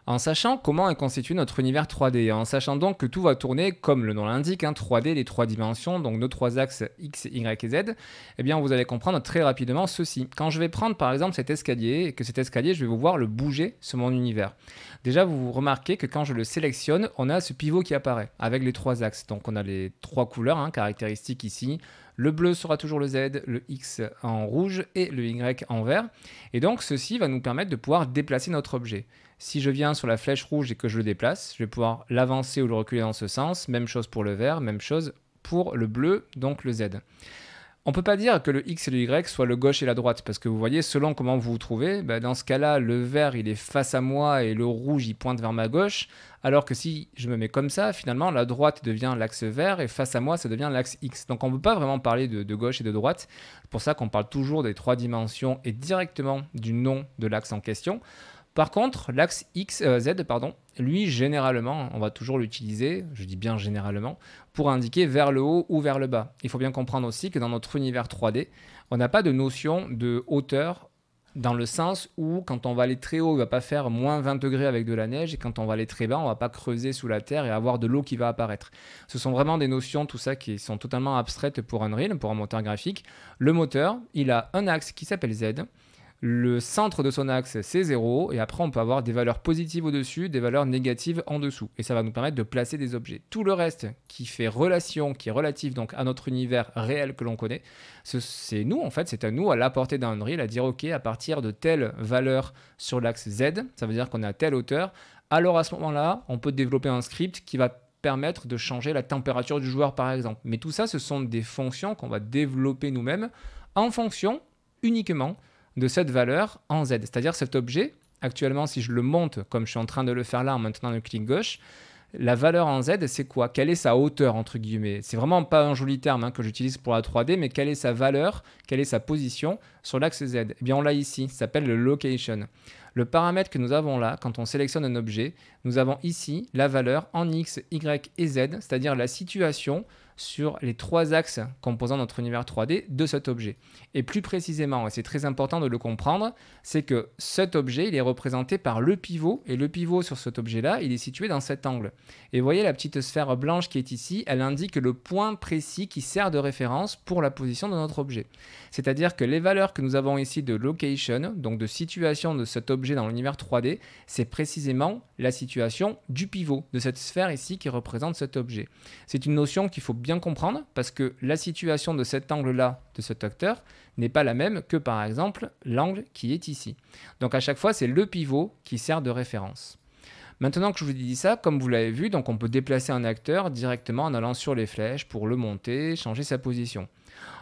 En sachant comment est constitué notre univers 3D, en sachant donc que tout va tourner comme le nom l'indique, 3D, les trois dimensions, donc nos trois axes X, Y et Z, eh bien vous allez comprendre très rapidement ceci. Quand je vais prendre par exemple cet escalier, et que cet escalier, je vais vous voir le bouger sur mon univers. Déjà, vous remarquez que quand je le sélectionne, on a ce pivot qui apparaît avec les trois axes. Donc on a les trois couleurs caractéristiques ici. Le bleu sera toujours le Z, le X en rouge et le Y en vert. Et donc ceci va nous permettre de pouvoir déplacer notre objet. Si je viens sur la flèche rouge et que je le déplace, je vais pouvoir l'avancer ou le reculer dans ce sens. Même chose pour le vert, même chose pour le bleu, donc le Z. On ne peut pas dire que le X et le Y soient le gauche et la droite, parce que vous voyez, selon comment vous vous trouvez, dans ce cas-là, le vert, il est face à moi et le rouge, il pointe vers ma gauche, alors que si je me mets comme ça, finalement, la droite devient l'axe vert et face à moi, ça devient l'axe X. Donc on ne peut pas vraiment parler de gauche et de droite. C'est pour ça qu'on parle toujours des trois dimensions et directement du nom de l'axe en question. Par contre, l'axe Z, lui, généralement, on va toujours l'utiliser, je dis bien généralement, pour indiquer vers le haut ou vers le bas. Il faut bien comprendre aussi que dans notre univers 3D, on n'a pas de notion de hauteur dans le sens où quand on va aller très haut, il ne va pas faire moins 20 degrés avec de la neige, et quand on va aller très bas, on ne va pas creuser sous la terre et avoir de l'eau qui va apparaître. Ce sont vraiment des notions, tout ça, qui sont totalement abstraites pour Unreal, pour un moteur graphique. Le moteur, il a un axe qui s'appelle Z. Le centre de son axe, c'est 0, et après on peut avoir des valeurs positives au-dessus, des valeurs négatives en dessous, et ça va nous permettre de placer des objets. Tout le reste qui fait relation, qui est relatif donc à notre univers réel que l'on connaît, c'est nous en fait, c'est à nous à l'apporter dans Unreal, à dire ok, à partir de telle valeur sur l'axe Z, ça veut dire qu'on est à telle hauteur, alors à ce moment-là, on peut développer un script qui va permettre de changer la température du joueur par exemple. Mais tout ça, ce sont des fonctions qu'on va développer nous-mêmes en fonction uniquement de cette valeur en Z. C'est-à-dire cet objet, actuellement, si je le monte, comme je suis en train de le faire là en maintenant le clic gauche, la valeur en Z, c'est quoi? Quelle est sa hauteur, entre guillemets? C'est vraiment pas un joli terme que j'utilise pour la 3D, mais quelle est sa valeur, quelle est sa position sur l'axe Z? Eh bien, on l'a ici, ça s'appelle le location. Le paramètre que nous avons là, quand on sélectionne un objet, nous avons ici la valeur en X, Y et Z, c'est-à-dire la situation sur les trois axes composant notre univers 3D de cet objet. Et plus précisément, et c'est très important de le comprendre, c'est que cet objet, il est représenté par le pivot, et le pivot sur cet objet-là, il est situé dans cet angle. Et vous voyez la petite sphère blanche qui est ici, elle indique le point précis qui sert de référence pour la position de notre objet. C'est-à-dire que les valeurs que nous avons ici de location, donc de situation de cet objet dans l'univers 3D, c'est précisément la situation du pivot, de cette sphère ici qui représente cet objet. C'est une notion qu'il faut bien comprendre parce que la situation de cet angle-là, de cet acteur, n'est pas la même que par exemple l'angle qui est ici. Donc à chaque fois, c'est le pivot qui sert de référence. Maintenant que je vous ai dit ça, comme vous l'avez vu, donc on peut déplacer un acteur directement en allant sur les flèches pour le monter, changer sa position.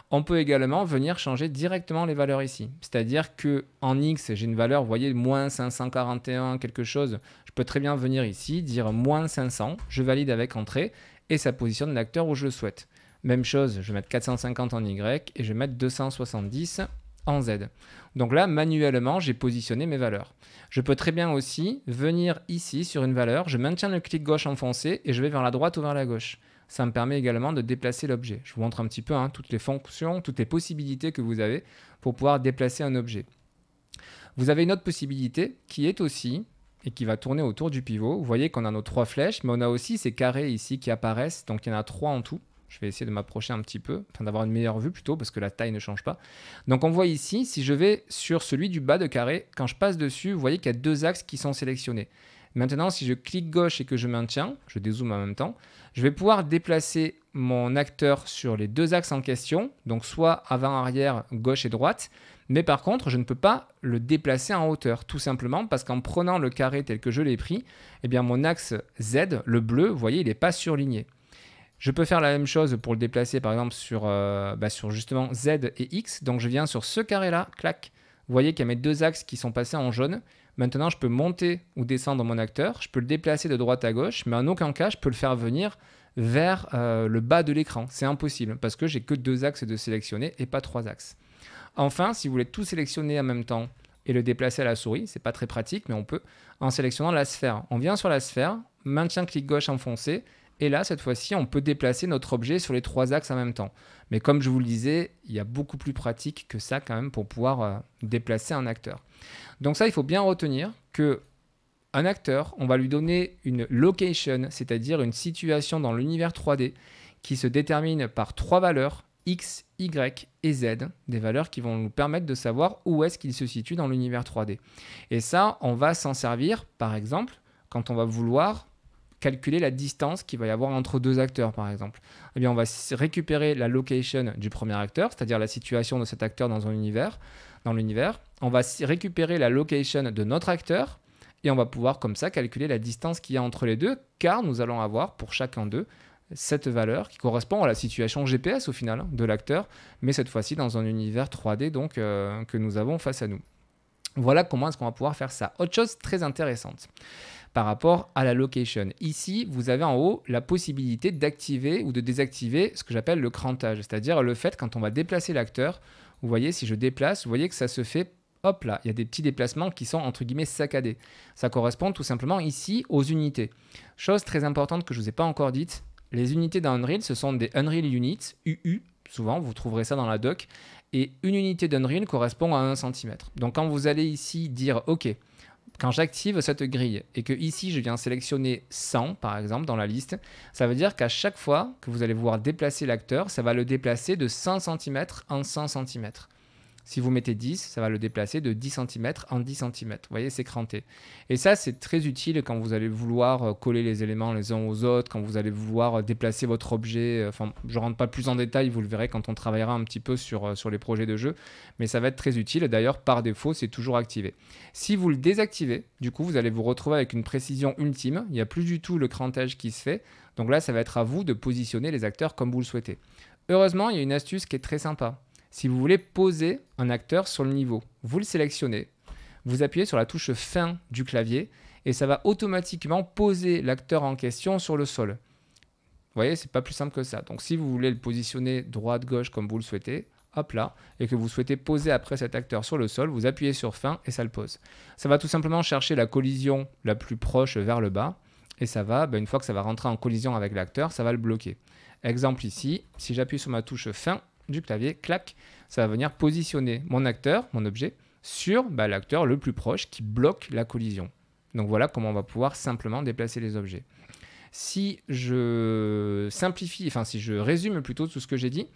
On peut également venir changer directement les valeurs ici. C'est-à-dire qu'en X, j'ai une valeur, vous voyez, moins 541 quelque chose. Je peux très bien venir ici, dire moins 500, je valide avec entrée, et ça positionne l'acteur où je le souhaite. Même chose, je vais mettre 450 en Y, et je vais mettre 270 en Z. Donc là, manuellement, j'ai positionné mes valeurs. Je peux très bien aussi venir ici sur une valeur, je maintiens le clic gauche enfoncé, et je vais vers la droite ou vers la gauche. Ça me permet également de déplacer l'objet. Je vous montre un petit peu toutes les fonctions, toutes les possibilités que vous avez pour pouvoir déplacer un objet. Vous avez une autre possibilité qui est aussi, et qui va tourner autour du pivot. Vous voyez qu'on a nos trois flèches, mais on a aussi ces carrés ici qui apparaissent. Donc il y en a 3 en tout. Je vais essayer de m'approcher un petit peu, enfin d'avoir une meilleure vue plutôt, parce que la taille ne change pas. Donc on voit ici, si je vais sur celui du bas de carré, quand je passe dessus, vous voyez qu'il y a 2 axes qui sont sélectionnés. Maintenant, si je clique gauche et que je maintiens, je dézoome en même temps, je vais pouvoir déplacer mon acteur sur les 2 axes en question, donc soit avant, arrière, gauche et droite, mais par contre, je ne peux pas le déplacer en hauteur, tout simplement parce qu'en prenant le carré tel que je l'ai pris, eh bien mon axe Z, le bleu, vous voyez, il n'est pas surligné. Je peux faire la même chose pour le déplacer par exemple sur justement Z et X, donc je viens sur ce carré-là, clac, vous voyez qu'il y a mes 2 axes qui sont passés en jaune. Maintenant, je peux monter ou descendre mon acteur, je peux le déplacer de droite à gauche, mais en aucun cas, je peux le faire venir vers le bas de l'écran. C'est impossible parce que j'ai que 2 axes de sélectionner et pas 3 axes. Enfin, si vous voulez tout sélectionner en même temps et le déplacer à la souris, c'est pas très pratique, mais on peut en sélectionnant la sphère. On vient sur la sphère, maintien clic gauche enfoncé, et là, cette fois-ci, on peut déplacer notre objet sur les 3 axes en même temps. Mais comme je vous le disais, il y a beaucoup plus pratique que ça quand même pour pouvoir déplacer un acteur. Donc ça, il faut bien retenir que un acteur, on va lui donner une location, c'est-à-dire une situation dans l'univers 3D qui se détermine par 3 valeurs, X, Y et Z, des valeurs qui vont nous permettre de savoir où est-ce qu'il se situe dans l'univers 3D. Et ça, on va s'en servir, par exemple, quand on va vouloir calculer la distance qu'il va y avoir entre 2 acteurs, par exemple. Eh bien, on va récupérer la location du premier acteur, c'est-à-dire la situation de cet acteur dans l'univers. On va récupérer la location de notre acteur et on va pouvoir comme ça calculer la distance qu'il y a entre les deux, car nous allons avoir pour chacun d'eux cette valeur qui correspond à la situation GPS au final de l'acteur, mais cette fois-ci dans un univers 3D donc, que nous avons face à nous. Voilà comment est-ce qu'on va pouvoir faire ça. Autre chose très intéressante par rapport à la location. Ici, vous avez en haut la possibilité d'activer ou de désactiver ce que j'appelle le crantage, c'est-à-dire le fait quand on va déplacer l'acteur, vous voyez, si je déplace, vous voyez que ça se fait, hop là, il y a des petits déplacements qui sont entre guillemets saccadés. Ça correspond tout simplement ici aux unités. Chose très importante que je ne vous ai pas encore dite, les unités d'Unreal, ce sont des Unreal Units, UU, souvent, vous trouverez ça dans la doc, et une unité d'Unreal correspond à 1 cm. Donc quand vous allez ici dire, OK, quand j'active cette grille et que ici je viens sélectionner 100 par exemple dans la liste, ça veut dire qu'à chaque fois que vous allez vouloir déplacer l'acteur, ça va le déplacer de 100 cm en 100 cm. Si vous mettez 10, ça va le déplacer de 10 cm en 10 cm. Vous voyez, c'est cranté. Et ça, c'est très utile quand vous allez vouloir coller les éléments les uns aux autres, quand vous allez vouloir déplacer votre objet. Enfin, je ne rentre pas plus en détail, vous le verrez quand on travaillera un petit peu sur les projets de jeu. Mais ça va être très utile. D'ailleurs, par défaut, c'est toujours activé. Si vous le désactivez, du coup, vous allez vous retrouver avec une précision ultime. Il n'y a plus du tout le crantage qui se fait. Donc là, ça va être à vous de positionner les acteurs comme vous le souhaitez. Heureusement, il y a une astuce qui est très sympa. Si vous voulez poser un acteur sur le niveau, vous le sélectionnez, vous appuyez sur la touche fin du clavier et ça va automatiquement poser l'acteur en question sur le sol. Vous voyez, c'est pas plus simple que ça. Donc si vous voulez le positionner droite-gauche comme vous le souhaitez, hop là, et que vous souhaitez poser après cet acteur sur le sol, vous appuyez sur fin et ça le pose. Ça va tout simplement chercher la collision la plus proche vers le bas et ça va, une fois que ça va rentrer en collision avec l'acteur, ça va le bloquer. Exemple ici, si j'appuie sur ma touche fin du clavier, clac, ça va venir positionner mon acteur, mon objet, sur l'acteur le plus proche qui bloque la collision. Donc voilà comment on va pouvoir simplement déplacer les objets. Si je simplifie, enfin si je résume plutôt tout ce que j'ai dit,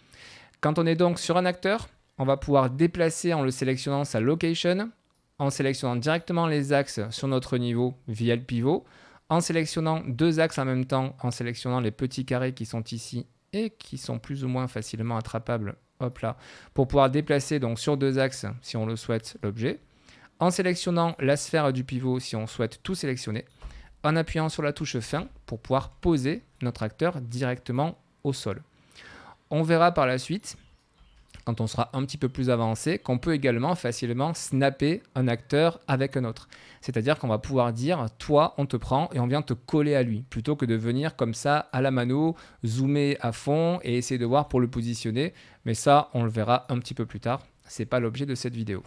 quand on est donc sur un acteur, on va pouvoir déplacer en le sélectionnant sa location, en sélectionnant directement les axes sur notre niveau via le pivot, en sélectionnant 2 axes en même temps, en sélectionnant les petits carrés qui sont ici et qui sont plus ou moins facilement attrapables, hop là, pour pouvoir déplacer donc sur 2 axes, si on le souhaite, l'objet, en sélectionnant la sphère du pivot si on souhaite tout sélectionner, en appuyant sur la touche fin pour pouvoir poser notre acteur directement au sol. On verra par la suite, quand on sera un petit peu plus avancé, qu'on peut également facilement snapper un acteur avec un autre. C'est-à-dire qu'on va pouvoir dire, toi, on te prend et on vient te coller à lui, plutôt que de venir comme ça à la mano, zoomer à fond et essayer de voir pour le positionner. Mais ça, on le verra un petit peu plus tard. Ce n'est pas l'objet de cette vidéo.